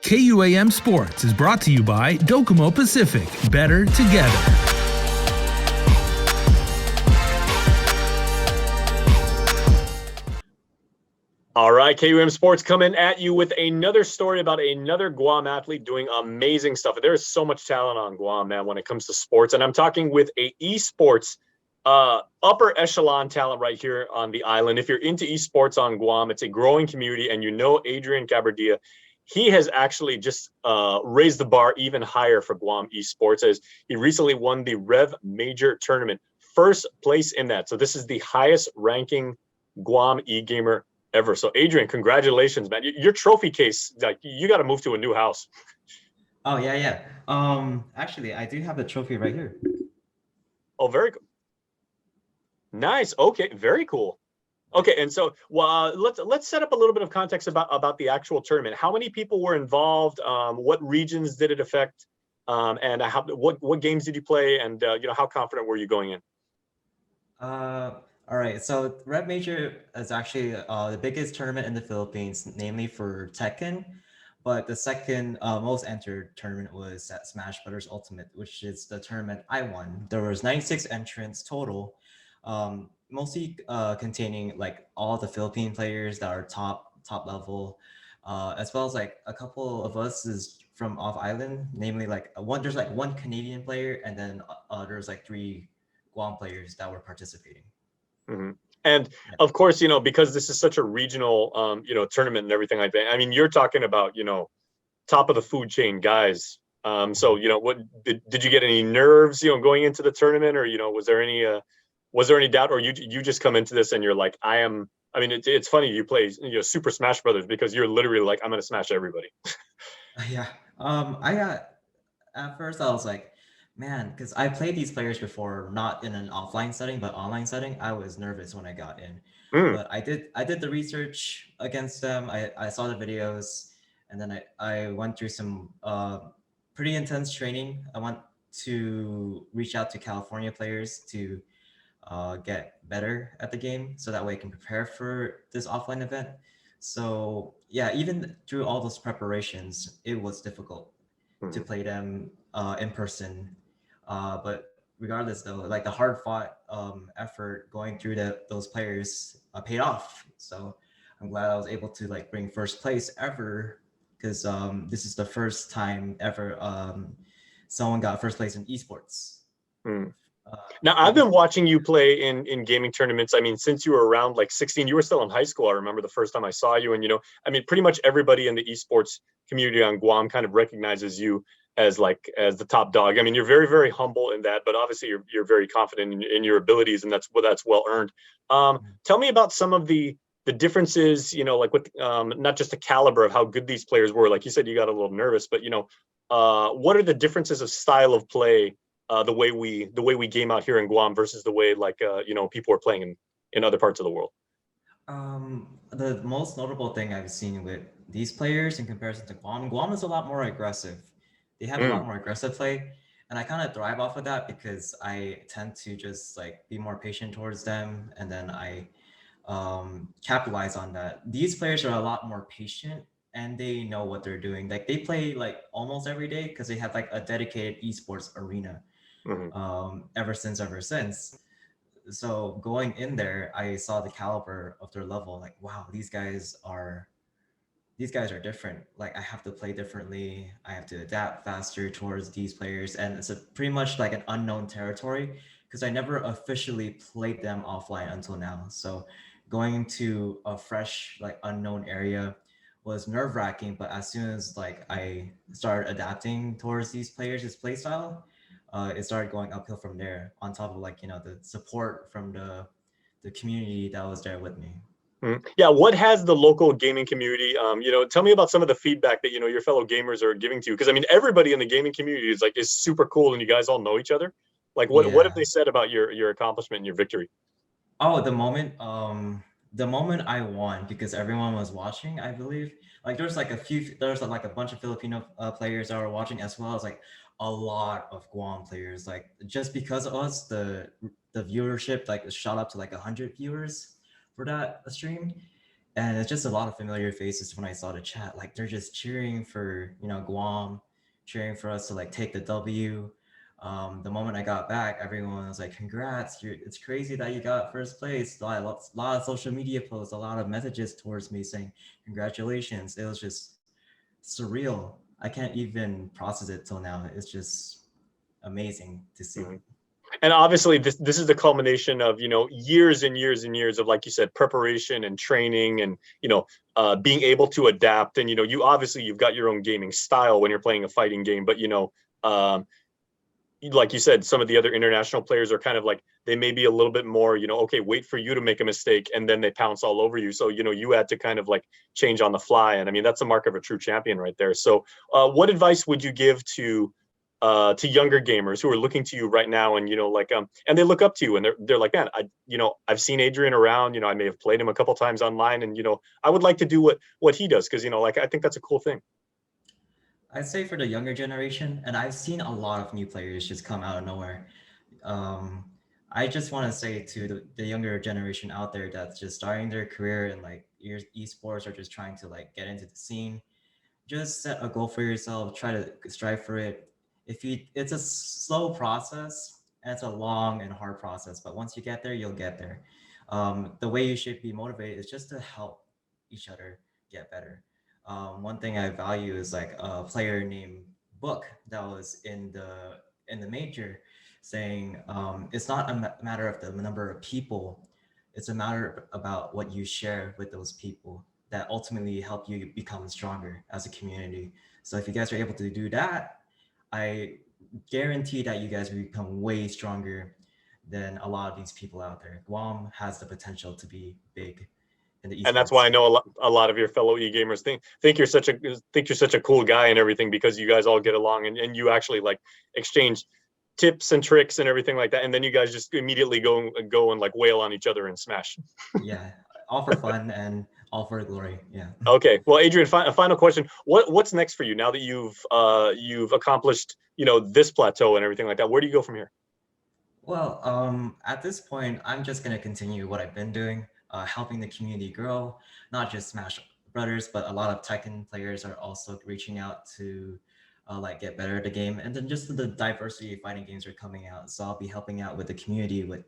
KUAM Sports is brought to you by Docomo Pacific. Better together. All right, KUM Sports coming at you with another story about another Guam athlete doing amazing stuff. There is so much talent on Guam, man, when it comes to sports. And I'm talking with a eSports upper echelon talent right here on the island. If you're into eSports on Guam, it's a growing community. And you know Adrian Cabradilla, he has actually just raised the bar even higher for Guam eSports as he recently won the Rev Major tournament. First place in that. So this is the highest ranking Guam e-gamer ever. So Adrian, congratulations, man. Your trophy case, like, you got to move to a new house. Oh yeah. Actually, I do have the trophy right here. Oh, very cool. Nice. Okay, very cool. Okay, and so let's set up a little bit of context about the actual tournament. How many people were involved? What regions did it affect? And what games did you play? And how confident were you going in? All right. So Rev Major is actually the biggest tournament in the Philippines, namely for Tekken. But the second most entered tournament was at Smash Brothers Ultimate, which is the tournament I won. There was 96 entrants total, mostly containing like all the Philippine players that are top level, as well as like a couple of us is from off island, namely like there's like one Canadian player, and then there's like 3 Guam players that were participating. Mm-hmm. And of course, because this is such a regional, tournament and everything like that. I mean, you're talking about, top of the food chain guys. So, what did you get any nerves, going into the tournament, or was there any doubt, or you just come into this and you're like, I mean, it's funny you play, Super Smash Brothers because you're literally like, I'm gonna smash everybody. Yeah. I got at first I was like, man, because I played these players before, not in an offline setting, but online setting. I was nervous when I got in, but I did the research against them. I saw the videos, and then I went through some pretty intense training. I want to reach out to California players to get better at the game, so that way I can prepare for this offline event. So yeah, even through all those preparations, it was difficult to play them in person. But regardless, though, like the hard fought effort going through those players paid off. So I'm glad I was able to like bring first place ever, because this is the first time ever someone got first place in esports. Now, I've been watching you play in gaming tournaments. I mean, since you were around like 16, you were still in high school. I remember the first time I saw you, and I mean, pretty much everybody in the esports community on Guam kind of recognizes you as the top dog. I mean, you're very, very humble in that, but obviously you're very confident in your abilities, and that's well earned. Tell me about some of the differences, like with not just the caliber of how good these players were. Like you said, you got a little nervous, but what are the differences of style of play? The way we game out here in Guam versus the way people are playing in other parts of the world. The most notable thing I've seen with these players in comparison to Guam is a lot more aggressive. They have a lot more aggressive play, and I kind of thrive off of that because I tend to just like be more patient towards them, and then I capitalize on that. These players are a lot more patient, and they know what they're doing. Like they play like almost every day because they have like a dedicated esports arena. Ever since. So going in there, I saw the caliber of their level. Like, wow, these guys are different. Like, I have to play differently. I have to adapt faster towards these players, and it's pretty much like an unknown territory because I never officially played them offline until now. So going into a fresh, like unknown area was nerve wracking. But as soon as like I started adapting towards these players' play style, it started going uphill from there. On top of like the support from the community that was there with me. Yeah, what has the local gaming community? Tell me about some of the feedback that your fellow gamers are giving to you. Because I mean, everybody in the gaming community is super cool, and you guys all know each other. Like, what have they said about your accomplishment and your victory? Oh, the moment I won, because everyone was watching, I believe. Like there's like a bunch of Filipino players that were watching, as well as like a lot of Guam players. Like just because of us, the viewership like shot up to like 100 viewers for that stream, And it's just a lot of familiar faces when I saw the chat. Like they're just cheering for, Guam, cheering for us to like take the W. The moment I got back, everyone was like, "Congrats! It's crazy that you got first place." A lot of social media posts, a lot of messages towards me saying, "Congratulations!" It was just surreal. I can't even process it till now. It's just amazing to see. Mhm. And obviously this is the culmination of, years and years and years of, like you said, preparation and training and, being able to adapt. And, you've got your own gaming style when you're playing a fighting game, but, um, like you said, some of the other international players are kind of like, they may be a little bit more, okay, wait for you to make a mistake and then they pounce all over you. So, you had to kind of like change on the fly. And I mean, that's the mark of a true champion right there. So what advice would you give to younger gamers who are looking to you right now and, and they look up to you and they're like, man, I've seen Adrian around, I may have played him a couple times online and, I would like to do what he does. Cause, I think that's a cool thing. I'd say for the younger generation, and I've seen a lot of new players just come out of nowhere. I just want to say to the younger generation out there that's just starting their career in like esports or just trying to like get into the scene, just set a goal for yourself, try to strive for it. It's a slow process and it's a long and hard process, but once you get there, you'll get there. The way you should be motivated is just to help each other get better. One thing I value is like a player named Book that was in the major, saying it's not a matter of the number of people, it's a matter about what you share with those people that ultimately help you become stronger as a community. So if you guys are able to do that, I guarantee that you guys will become way stronger than a lot of these people out there. Guam has the potential to be big in the esports. And that's why I know a lot of your fellow e-gamers think you're such a cool guy and everything, because you guys all get along and you actually like exchange tips and tricks and everything like that. And then you guys just immediately go and like wail on each other and smash. Yeah, all for fun and all for glory. Yeah. Okay. Well, Adrian, a final question. What's next for you now that you've accomplished, this plateau and everything like that? Where do you go from here? Well, at this point, I'm just gonna continue what I've been doing, helping the community grow, not just Smash Brothers, but a lot of Tekken players are also reaching out to like get better at the game, and then just the diversity of fighting games are coming out. So I'll be helping out with the community with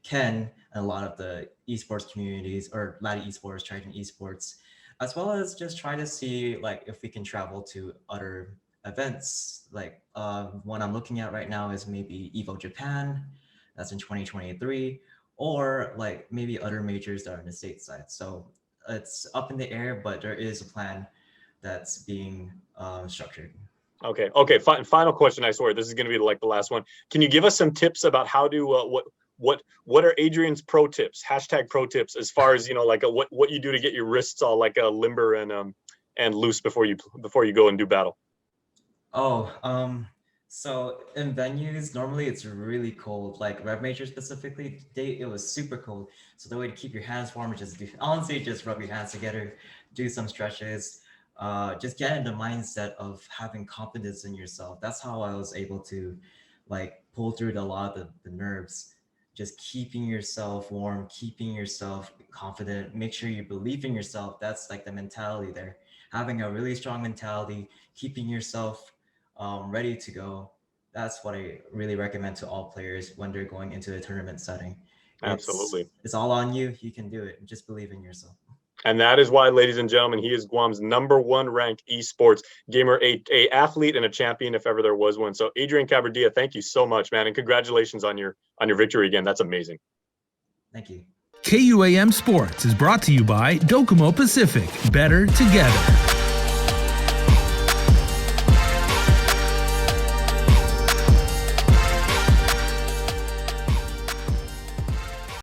Ken and a lot of the esports communities or Latin esports, Triton esports, as well as just try to see like if we can travel to other events. Like one I'm looking at right now is maybe Evo Japan, that's in 2023, or like maybe other majors that are in the stateside. So it's up in the air, but there is a plan that's being structured. Okay. Final question. I swear this is going to be like the last one. Can you give us some tips about how to what are Adrian's pro tips? Hashtag pro tips as far as like what you do to get your wrists all like limber and loose before you go and do battle. So in venues, normally it's really cold. Like Rev Major specifically, today it was super cold. So the way to keep your hands warm is just rub your hands together, do some stretches, just get in the mindset of having confidence in yourself. That's how I was able to like pull through a lot of the nerves. Just keeping yourself warm, keeping yourself confident, make sure you believe in yourself. That's like the mentality there. Having a really strong mentality, keeping yourself ready to go. That's what I really recommend to all players when they're going into a tournament setting. Absolutely. It's all on you. You can do it. Just believe in yourself. And that is why, ladies and gentlemen, he is Guam's #1 ranked esports gamer, a athlete and a champion if ever there was one. So Adrian Cabradilla, thank you so much, man. And congratulations on your victory again. That's amazing. Thank you. KUAM Sports is brought to you by Docomo Pacific. Better together.